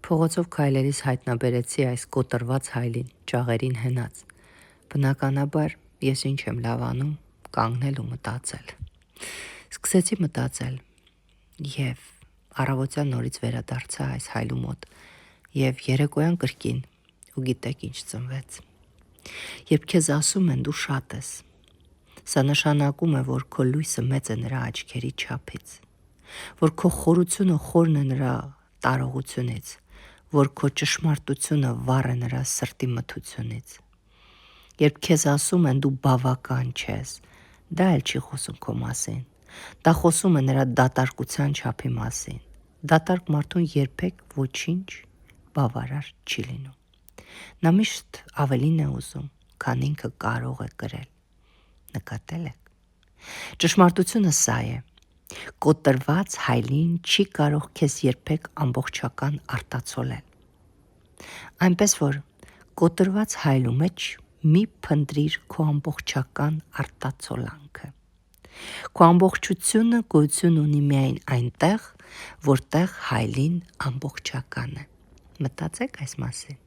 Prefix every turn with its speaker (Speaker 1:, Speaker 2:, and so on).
Speaker 1: Փողոցով քայլելիս հայտնաբերեցի այս կոտրված հայլին, ճաղերին հենած։ Բնականաբար ես ինչ եմ լավանում, կանգնել ու մտածել։ Սկսեցի մտածել և առավոտյան նորից վերադարձա այս հայլու մոտ և երեկոյան կրկին ու գիտեք ինչ ծնվեց։ Երբ քեզ ասում են դու շատ ես, սա նշանակում է, որ քո լույսը մեծ է նրա աչքերի չափից, որ քո խորությունը խորն է նրա տարողությունից, որ քո ճշմարտությունը վառ է նրա սրտի մթությունից։ Երբ քեզ ասում են դու բավական չես, դա էլ չի խոսում քո մասին, դա խոսում է նրա դատարկության չափի մասին։ Դատարկ մարդուն երբեք ոչինչ բավարար չի լինում։ Նա միշտ ավելին է ուզում, քան ինքը կարող է կրել։ Նկատել եք։ Ճշմարտությունը սա է. կոտրված հայլին չի կարող քեզ երբեք ամբողջական արտացոլել։ Այնպես որ կոտրված հայլու մեջ մի փնտրիր քո ամբողջական արտացոլանքը։ Քո ամբողջությունը գոյություն ունի միայն այնտեղ, որտեղ հայլին ամբողջական է։ Մտածեք այս մասին։